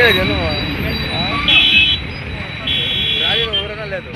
జనం రాజు ఊరగా లేదు.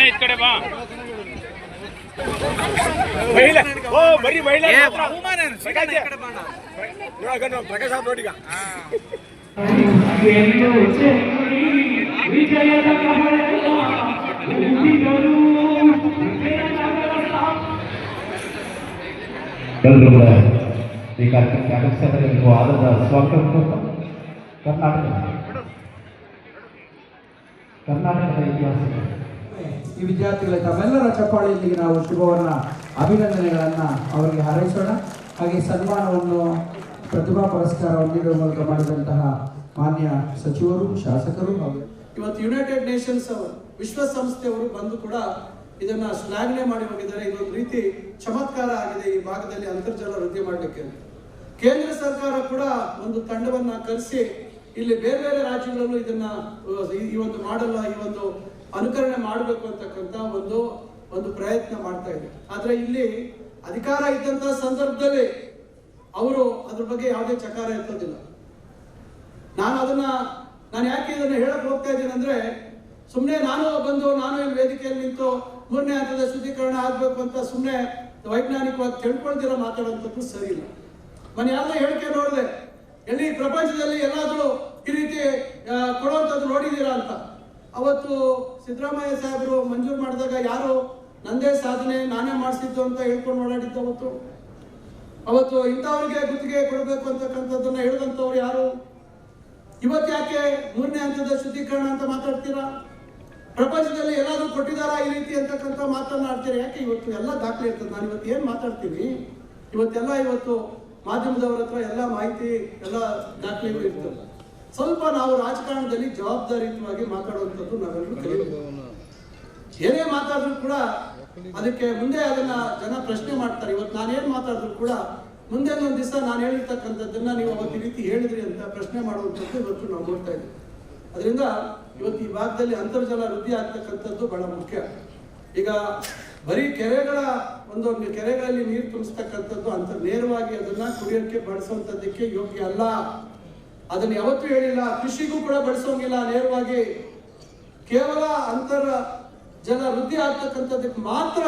इकडे बा महिला ओ बरी महिला प्रकाश नोटिगा ಈ ಕಾರ್ಯಕ್ರಮಕ್ಕೆ ಆದದ ಸ್ವಾಗತ ಕರ್ನಾಟಕದ ಇತಿಹಾಸ ಈ ವಿದ್ಯಾರ್ಥಿಗಳ ತಮ್ಮೆಲ್ಲರ ಚಪ್ಪಾಳೆಯೊಂದಿಗೆ ನಾವು ಶುಭವನ್ನ ಅಭಿನಂದನೆಗಳನ್ನು ಅವರಿಗೆ ಹಾರೈಸೋಣ. ಹಾಗೆ ಸನ್ಮಾನವನ್ನು ಪ್ರತಿಭಾ ಪುರಸ್ಕಾರವನ್ನು ನೀಡುವ ಮೂಲಕ ಮಾಡಿದಂತಹ ಮಾನ್ಯ ಸಚಿವರು, ಶಾಸಕರು, ಇವತ್ತು ಯುನೈಟೆಡ್ ನೇಷನ್ಸ್ ವಿಶ್ವಸಂಸ್ಥೆಯವರು ಬಂದು ಕೂಡ ಇದನ್ನ ಶ್ಲಾಘನೆ ಮಾಡಿ ಹೋಗಿದ್ದಾರೆ. ಇದೊಂದು ರೀತಿ ಚಮತ್ಕಾರ ಆಗಿದೆ ಈ ಭಾಗದಲ್ಲಿ ಅಂತರ್ಜಲ ವೃದ್ಧಿ ಮಾಡಲಿಕ್ಕೆ. ಕೇಂದ್ರ ಸರ್ಕಾರ ಕೂಡ ಒಂದು ತಂಡವನ್ನ ಕರೆಸಿ ಇಲ್ಲಿ ಬೇರೆ ಬೇರೆ ರಾಜ್ಯಗಳಲ್ಲೂ ಇದನ್ನ ಈ ಒಂದು ಮಾಡಲ್ಲ, ಈ ಒಂದು ಅನುಕರಣೆ ಮಾಡಬೇಕು ಅಂತಕ್ಕಂಥ ಒಂದು ಪ್ರಯತ್ನ ಮಾಡ್ತಾ ಇದೆ. ಆದ್ರೆ ಇಲ್ಲಿ ಅಧಿಕಾರ ಇದ್ದಂತಹ ಸಂದರ್ಭದಲ್ಲಿ ಅವರು ಅದ್ರ ಬಗ್ಗೆ ಯಾವುದೇ ಚಕಾರ ಎತ್ತೋದಿಲ್ಲ. ನಾನು ಯಾಕೆ ಇದನ್ನ ಹೇಳಕ್ ಹೋಗ್ತಾ ಇದ್ದೀನಿ ಅಂದ್ರೆ, ಸುಮ್ಮನೆ ನಾನು ಇಲ್ಲಿ ವೇದಿಕೆಯಲ್ಲಿ ನಿಂತು 3ನೇ ಹಂತದ ಶುದ್ಧೀಕರಣ ಆಗ್ಬೇಕು ಅಂತ ಸುಮ್ಮನೆ ವೈಜ್ಞಾನಿಕವಾಗಿ ತಿಳ್ಕೊಳ್ದಿರೋ ಮಾತಾಡುವಂಥದ್ದು ಸರಿ ಇಲ್ಲ. ಎಲ್ಲ ಹೇಳಿಕೆ ನೋಡಿದೆ, ಎಲ್ಲಿ ಪ್ರಪಂಚದಲ್ಲಿ ಎಲ್ಲಾದ್ರೂ ಈ ರೀತಿ ಕೊಡುವಂಥದ್ದು ನೋಡಿದ್ದೀರಾ ಅಂತ. ಅವತ್ತು ಸಿದ್ದರಾಮಯ್ಯ ಸಾಹೇಬರು ಮಂಜೂರು ಮಾಡಿದಾಗ ಯಾರು ನಂದೇ ಸಾಧನೆ ನಾನೇ ಮಾಡಿಸಿದ್ದು ಅಂತ ಹೇಳ್ಕೊಂಡು ಓಡಾಡಿದ್ದು. ಅವತ್ತು ಇಂಥವ್ರಿಗೆ ಗುತ್ತಿಗೆ ಕೊಡಬೇಕು ಅಂತಕ್ಕಂಥದ್ದನ್ನ ಹೇಳಿದಂಥವ್ರು ಯಾರು? ಇವತ್ತು ಯಾಕೆ 3ನೇ ಹಂತದ ಶುದ್ಧೀಕರಣ ಅಂತ ಮಾತಾಡ್ತೀರಾ? ಪ್ರಪಂಚದಲ್ಲಿ ಎಲ್ಲಾದ್ರೂ ಕೊಟ್ಟಿದಾರಾ ಈ ರೀತಿ ಅಂತಕ್ಕಂಥ ಮಾತನಾಡ್ತೀರಾ? ಯಾಕೆ ಇವತ್ತು ಎಲ್ಲ ದಾಖಲೆ ಇರ್ತದೆ. ನಾನು ಇವತ್ತು ಏನ್ ಮಾತಾಡ್ತೀನಿ ಇವತ್ತು ಮಾಧ್ಯಮದವರ ಹತ್ರ ಎಲ್ಲ ಮಾಹಿತಿ ಎಲ್ಲ ದಾಖಲೆಗಳು ಇರ್ತದೆ. ಸ್ವಲ್ಪ ನಾವು ರಾಜಕಾರಣದಲ್ಲಿ ಜವಾಬ್ದಾರಿಯುತವಾಗಿ ಮಾತಾಡುವಂಥದ್ದು ನಾವೆಲ್ಲರೂ ಕಲಿಯಬೇಕು. ಏನೇ ಮಾತಾಡಿದ್ರು ಕೂಡ ಅದಕ್ಕೆ ಮುಂದೆ ಅದನ್ನ ಜನ ಪ್ರಶ್ನೆ ಮಾಡ್ತಾರೆ. ಇವತ್ತು ನಾನೇನ್ ಮಾತಾಡಿದ್ರು ಕೂಡ ಮುಂದೆ ಒಂದು ದಿವಸ ನಾನು ಹೇಳಿರ್ತಕ್ಕಂಥದ್ದನ್ನ ನೀವು ಅವತ್ತು ಈ ರೀತಿ ಹೇಳಿದ್ರಿ ಅಂತ ಪ್ರಶ್ನೆ ಮಾಡುವಂಥದ್ದು ಇವತ್ತು ನಾವು ನೋಡ್ತಾ ಇದ್ದೀವಿ. ಅದರಿಂದ ಇವತ್ತು ಈ ಭಾಗದಲ್ಲಿ ಅಂತರ್ಜಲ ವೃದ್ಧಿ ಆಗ್ತಕ್ಕಂಥದ್ದು ಬಹಳ ಮುಖ್ಯ. ಈಗ ಬರೀ ಕೆರೆಗಳಲ್ಲಿ ನೀರು ತುಂಬಿಸ್ತಕ್ಕಂಥದ್ದು ನೇರವಾಗಿ ಅದನ್ನ ಕುಡಿಯೋಕ್ಕೆ ಬಳಸುವಂಥದ್ದಕ್ಕೆ ಯೋಗ್ಯ ಅಲ್ಲ. ಅದನ್ನ ಯಾವತ್ತೂ ಹೇಳಿಲ್ಲ. ಕೃಷಿಗೂ ಕೂಡ ಬಳಸೋಂಗಿಲ್ಲ ನೇರವಾಗಿ. ಕೇವಲ ಜಲ ವೃದ್ಧಿ ಆಗ್ತಕ್ಕಂಥದ್ದಕ್ಕೆ ಮಾತ್ರ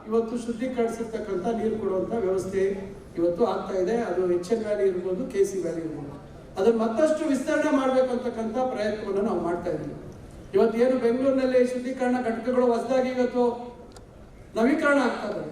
ಇವತ್ತು ಶುದ್ಧೀಕರಿಸಿರ್ತಕ್ಕಂಥ ನೀರು ಕೊಡುವಂತ ವ್ಯವಸ್ಥೆ ಇವತ್ತು ಆಗ್ತಾ ಇದೆ. ಅದು HN ವ್ಯಾಲಿ ಇರ್ಬೋದು, KC ವ್ಯಾಲಿ ಇರ್ಬೋದು. ಅದನ್ನ ಮತ್ತಷ್ಟು ವಿಸ್ತರಣೆ ಮಾಡ್ಬೇಕಂತಕ್ಕಂಥ ಪ್ರಯತ್ನವನ್ನು ನಾವು ಮಾಡ್ತಾ ಇದ್ದೀವಿ. ಇವತ್ತು ಏನು ಬೆಂಗಳೂರಿನಲ್ಲಿ ಶುದ್ಧೀಕರಣ ಘಟಕಗಳು ಹೊಸದಾಗಿ ಇವತ್ತು ನವೀಕರಣ ಆಗ್ತಾ ಇದೆ.